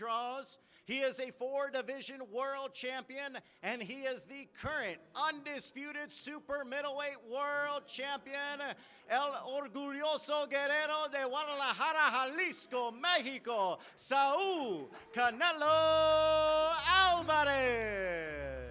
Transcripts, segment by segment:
draws. He is a 4-division world champion, and he is the current undisputed super middleweight world champion, El Orgulloso Guerrero de Guadalajara, Jalisco, Mexico, Saul Canelo Alvarez.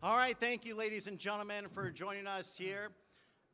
All right, thank you, ladies and gentlemen, for joining us here.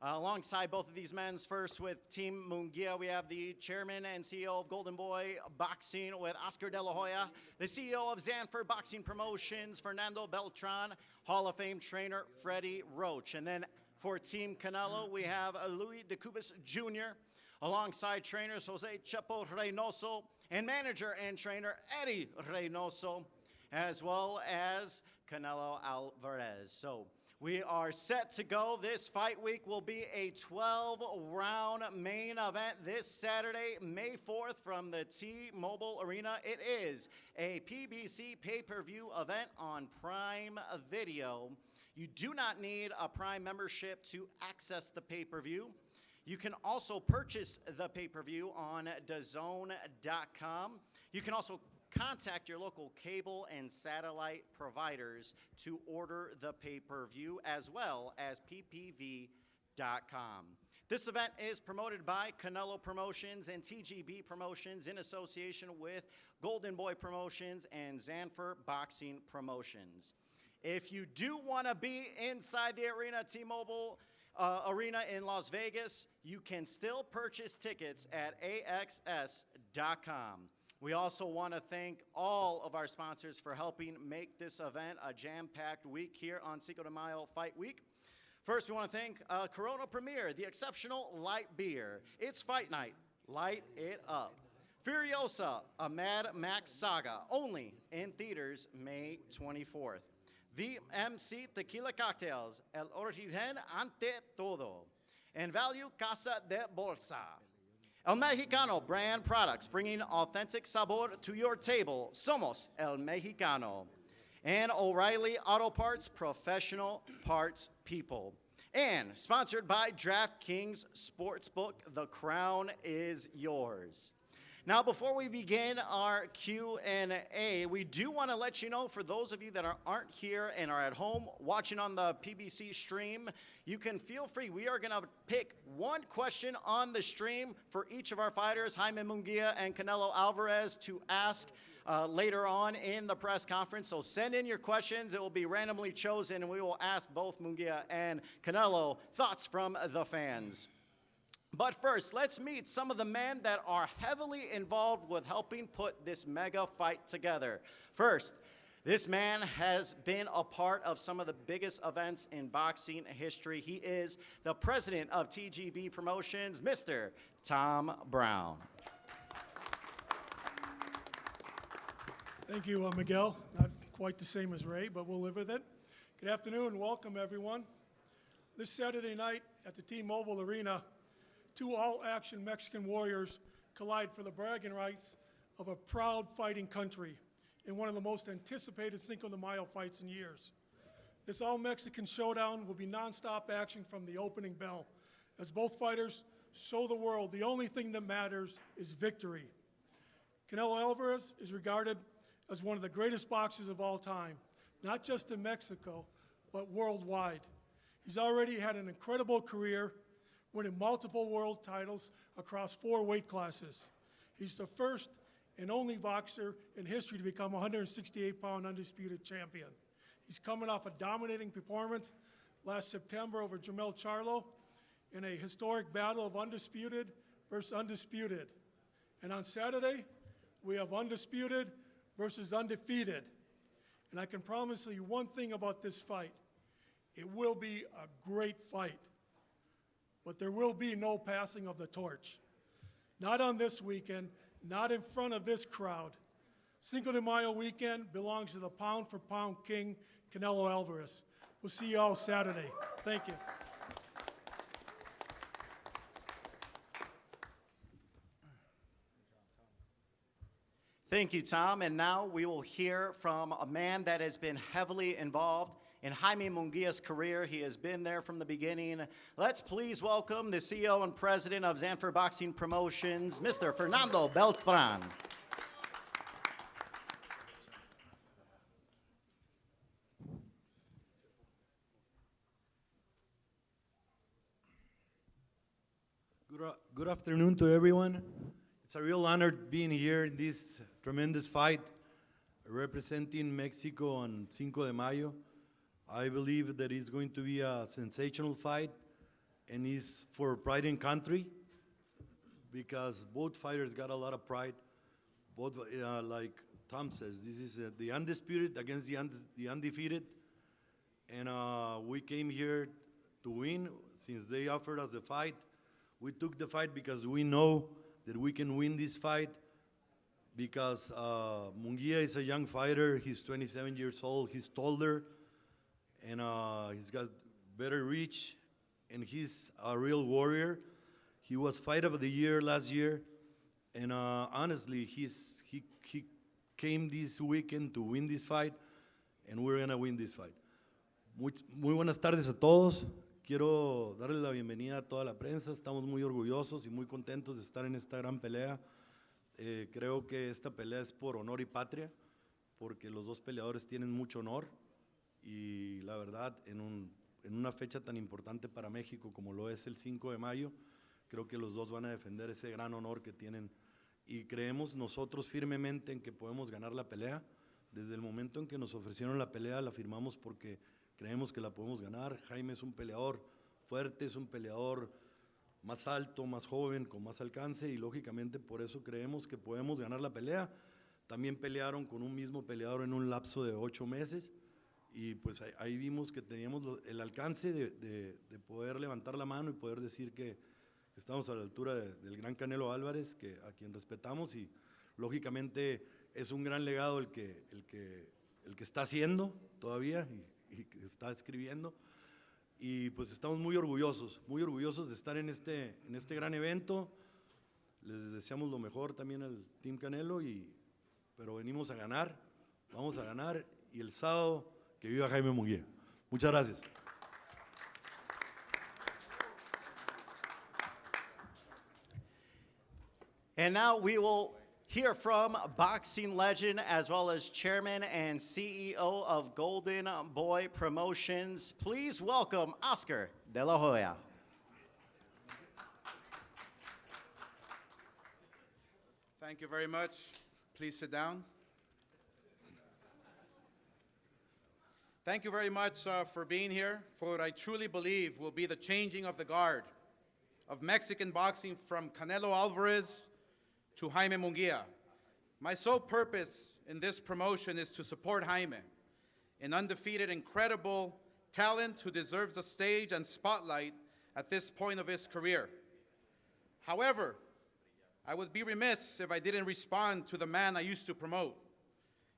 Alongside both of these men, first with Team Munguia, we have the chairman and CEO of Golden Boy Boxing with Oscar De La Hoya, the CEO of Zanford Boxing Promotions, Fernando Beltran, Hall of Fame trainer Freddie Roach. And then for Team Canelo, we have Louis De Cubas Jr., alongside trainers Jose Chepo Reynoso and manager and trainer Eddie Reynoso, as well as Canelo Alvarez. So we are set to go. This fight week will be a 12-round main event this Saturday, May 4th, from the T-Mobile Arena. It is a PBC pay-per-view event on Prime Video. You do not need a Prime membership to access the pay-per-view. You can also purchase the pay-per-view on DAZN.com. You can also contact your local cable and satellite providers to order the pay-per-view, as well as ppv.com. This event is promoted by Canelo Promotions and TGB Promotions in association with Golden Boy Promotions and Zanford Boxing Promotions. If you do want to be inside the arena, T-Mobile Arena in Las Vegas, you can still purchase tickets at axs.com. We also want to thank all of our sponsors for helping make this event a jam-packed week here on Cinco de Mayo Fight Week. First, we want to thank Corona Premier, the exceptional light beer. It's fight night. Light it up. Furiosa, a Mad Max saga, only in theaters May 24th. VMC Tequila Cocktails, el origen ante todo. And Value Casa de Bolsa. El Mexicano brand products, bringing authentic sabor to your table. Somos El Mexicano. And O'Reilly Auto Parts, professional parts people. And sponsored by DraftKings Sportsbook, the crown is yours. Now, before we begin our Q&A, we do want to let you know, for those of you that aren't here and are at home watching on the PBC stream, you can feel free. We are going to pick one question on the stream for each of our fighters, Jaime Munguia and Canelo Alvarez, to ask later on in the press conference. So send in your questions. It will be randomly chosen, and we will ask both Munguia and Canelo thoughts from the fans. But first, let's meet some of the men that are heavily involved with helping put this mega fight together. First, this man has been a part of some of the biggest events in boxing history. He is the president of TGB Promotions, Mr. Tom Brown. Thank you, Miguel. Not quite the same as Ray, but we'll live with it. Good afternoon. Welcome, everyone. This Saturday night at the T-Mobile Arena, two all-action Mexican warriors collide for the bragging rights of a proud fighting country in one of the most anticipated Cinco de Mayo fights in years. This all-Mexican showdown will be nonstop action from the opening bell, as both fighters show the world the only thing that matters is victory. Canelo Alvarez is regarded as one of the greatest boxers of all time, not just in Mexico, but worldwide. He's already had an incredible career, winning multiple world titles across 4 weight classes. He's the first and only boxer in history to become a 168-pound undisputed champion. He's coming off a dominating performance last September over Jermell Charlo in a historic battle of undisputed versus undisputed. And on Saturday, we have undisputed versus undefeated. And I can promise you one thing about this fight. It will be a great fight. But there will be no passing of the torch. Not on this weekend, not in front of this crowd. Cinco de Mayo weekend belongs to the pound-for-pound king, Canelo Alvarez. We'll see you all Saturday. Thank you. Thank you, Tom. And now we will hear from a man that has been heavily involved in Jaime Munguia's career. He has been there from the beginning. Let's please welcome the CEO and president of Zanfer Boxing Promotions, Mr. Fernando Beltran. Good afternoon to everyone. It's a real honor being here in this tremendous fight representing Mexico on Cinco de Mayo. I believe that it's going to be a sensational fight, and it's for pride in country because both fighters got a lot of pride. Both, like Tom says, this is the undisputed against the undefeated, and we came here to win. Since they offered us the fight, we took the fight because we know that we can win this fight because Munguia is a young fighter. He's 27 years old. He's taller, and he's got better reach, and he's a real warrior. He was Fight of the Year last year, and honestly, he came this weekend to win this fight, and we're gonna win this fight. Muy buenas tardes a todos. Quiero darle la bienvenida a toda la prensa. Estamos muy orgullosos y muy contentos de estar en esta gran pelea. Creo que esta pelea es por honor y patria, porque los dos peleadores tienen mucho honor y la verdad, en una fecha tan importante para México como lo es el 5 de mayo, creo que los dos van a defender ese gran honor que tienen y creemos nosotros firmemente en que podemos ganar la pelea. Desde el momento en que nos ofrecieron la pelea, la firmamos porque creemos que la podemos ganar. Jaime es un peleador fuerte, es un peleador más alto, más joven, con más alcance y lógicamente por eso creemos que podemos ganar la pelea. También pelearon con un mismo peleador en un lapso de 8 meses y pues ahí vimos que teníamos el alcance de poder levantar la mano y poder decir que estamos a la altura del gran Canelo Álvarez, a quien respetamos y lógicamente es un gran legado el que está haciendo todavía y que está escribiendo, y pues estamos muy orgullosos de estar en este gran evento. Les deseamos lo mejor también al Team Canelo, pero venimos a ganar, vamos a ganar, y el sábado que viva Jaime Munguia. Muchas gracias. And now we will hear from boxing legend as well as chairman and CEO of Golden Boy Promotions. Please welcome Oscar De La Hoya. Thank you very much. Please sit down. Thank you very much for being here for what I truly believe will be the changing of the guard of Mexican boxing from Canelo Alvarez to Jaime Munguia. My sole purpose in this promotion is to support Jaime, an undefeated, incredible talent who deserves the stage and spotlight at this point of his career. However, I would be remiss if I didn't respond to the man I used to promote.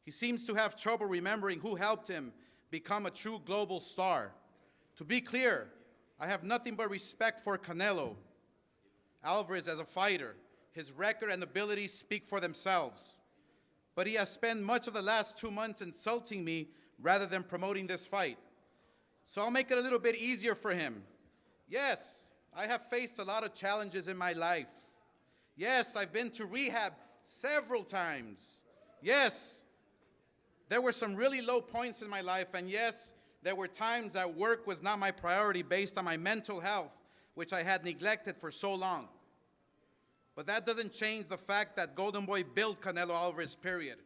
He seems to have trouble remembering who helped him become a true global star. To be clear, I have nothing but respect for Canelo Alvarez as a fighter. His record and abilities speak for themselves. But he has spent much of the last 2 months insulting me rather than promoting this fight. So I'll make it a little bit easier for him. Yes, I have faced a lot of challenges in my life. Yes, I've been to rehab several times. Yes, there were some really low points in my life, and yes, there were times that work was not my priority based on my mental health, which I had neglected for so long. But that doesn't change the fact that Golden Boy built Canelo Alvarez, period.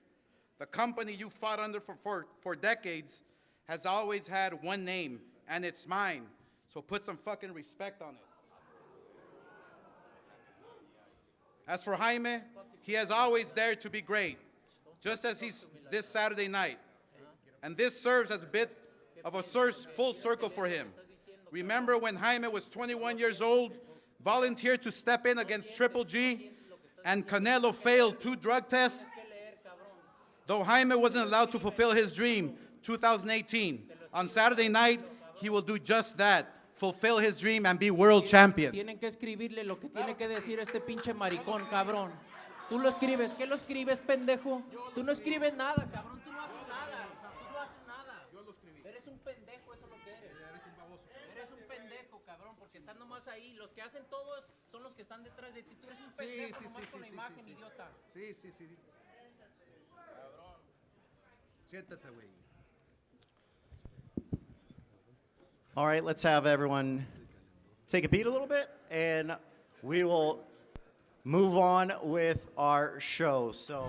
The company you fought under for decades has always had one name, and it's mine. So put some fucking respect on it. As for Jaime, he has always dared to be great, just as he's this Saturday night. And this serves as a bit of a full circle for him. Remember when Jaime was 21 years old, volunteered to step in against Triple G, and Canelo failed 2 drug tests? Though Jaime wasn't allowed to fulfill his dream, 2018, on Saturday night, he will do just that, fulfill his dream and be world champion. Tienen que escribirle lo que tiene que decir este pinche maricón, cabrón. Tú lo escribes. ¿Qué lo escribes, pendejo? Tú no escribes nada, cabrón. Tú no haces nada. O sea, tú no haces nada. Yo lo escribí. Eres un pendejo, eso es lo que eres. Eres un baboso. Eres un pendejo, cabrón, porque están nomás ahí. Los que hacen todo son los que están detrás de ti. Tú eres un pendejo nomás con la imagen, idiota. Sí. Cabrón. Siéntate, güey. All right, let's have everyone take a beat a little bit, and we will move on with our show. So.